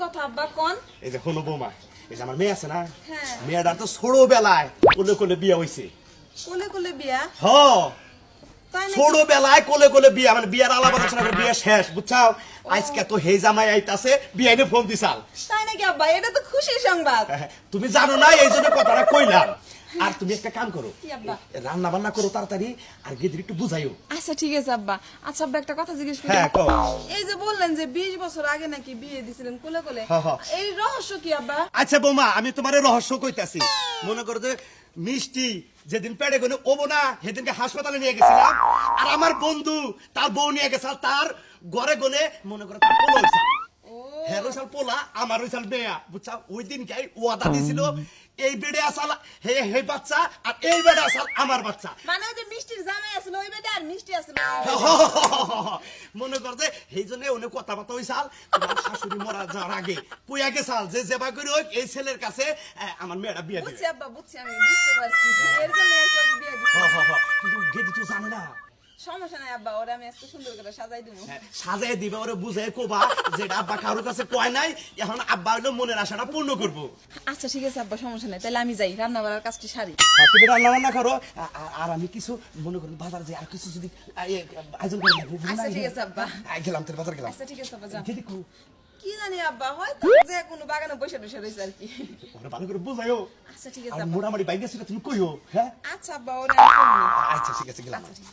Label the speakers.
Speaker 1: কথা আব্বা কোন
Speaker 2: এই যে হলো বৌমা, এই যে আমার মেয়ে আছে না,
Speaker 1: হ্যাঁ।
Speaker 2: মেয়েটার তো ছোটবেলায় কোলে কোলে বিয়ে হয়েছে।
Speaker 1: কোলে কোলে বিয়া
Speaker 2: হ,
Speaker 1: তাই নাকি?
Speaker 2: ছোটবেলায় কোলে কোলে বিয়া, মানে বিয়ার আলাপ আলোচনা করে বিয়ে শেষ, বুঝছাও? আজকে তো হে জামাই আইতাছে, বিয়ে এনে ফোন দিছাল।
Speaker 1: তাই নাকি আব্বা? এটা তো খুশির সংবাদ।
Speaker 2: তুমি জানো না, এই জন্য কথাটা কইলাম। আর তুমি একটা কাম করো,
Speaker 1: কি আব্বা?
Speaker 2: রান্না বান্না করো তাড়াতাড়ি, আর গেদির একটু বুঝাইও।
Speaker 1: আচ্ছা ঠিক আছে আব্বা। আচ্ছা আব্বা একটা কথা জিজ্ঞেস করি।
Speaker 2: হ্যাঁ, কও।
Speaker 1: এই যে বললেন যে 20 বছর আগে নাকি বিয়ে দিছিলেন কোলে কোলে,
Speaker 2: হ্যাঁ, হ্যাঁ।
Speaker 1: এই রহস্য কি আব্বা?
Speaker 2: আচ্ছা বৌমা, আমি তোমার রহস্য কইতাছি। মনে করো যে মিষ্টি যেদিন পেড়ে গনে ওবো না, সেদিনকে হাসপাতালে নিয়ে গেছিলাম। আর আমার বন্ধু তার বউ নিয়ে গেছিল, তার ঘরে গনে মনে করো তার পোলা হইছে। হ্যাঁ রইসাল পোলা, আমার রইসাল মেয়া, বুঝছা? ওই দিন কে ওয়াদা দিছিল, এই বেডে আসাল হে হে বাচ্চা, আর এই বেডে আসাল আমার বাচ্চা।
Speaker 1: মানে ওই যে মিষ্টির জামাই আছিল ওই বেটা আর মিষ্টি আছিল
Speaker 2: মনে কর যে সেই জন্য অনেক কথাবার্তা হইসাল। তোমার শাশুড়ি মরা যাওয়ার আগে পুয়া গেছাল যে যেবা করে হোক এই ছেলের কাছে আমার মেয়েটা বিয়ে দিবে।
Speaker 1: বুঝছি আব্বা, বুঝছি, আমি বুঝতে পারছি এর জন্য আর কি আব্বা বিয়ে দিছে।
Speaker 2: কিন্তু গেদি তো জানে না।
Speaker 1: সমস্যা নাই আব্বা, ওরে আমি আজকে সুন্দর করে সাজাই দেবো।
Speaker 2: সাজাই দিবে, ওরে বুঝাই কোবা যেটা আব্বা কারোর কাছে কয় নাই, এখন আব্বা হইলো মনের আশাটা পূর্ণ করবো।
Speaker 1: আচ্ছা ঠিক আছে আব্বা, সমস্যা নাই, তাহলে আমি যাই রান্না বাড়ার কাজটি সারি।
Speaker 2: তুমি রান্না বান্না করো, আর আমি কিছু মনে করি বাজার যাই, আর কিছু যদি আয়োজন করে রাখবো।
Speaker 1: আচ্ছা ঠিক আছে আব্বা।
Speaker 2: গেলাম তোর বাজার গেলাম।
Speaker 1: আচ্ছা ঠিক আছে আব্বা, যাও।
Speaker 2: গেদি কো,
Speaker 1: কি জানি আব্বা, হয়তো যে কোনো বাগানে বসে বসে রয়েছে আর কি।
Speaker 2: ওরে ভালো করে বুঝাইও।
Speaker 1: আচ্ছা ঠিক আছে
Speaker 2: আর
Speaker 1: আব্বা।
Speaker 2: মোটামুটি বাইক গেছিল তুমি কইও। হ্যাঁ,
Speaker 1: আচ্ছা আব্বা, ওরে আমি ফোন দিই।
Speaker 2: আচ্ছা ঠিক আছে, গেলাম।
Speaker 1: আচ্ছা ঠিক আছে।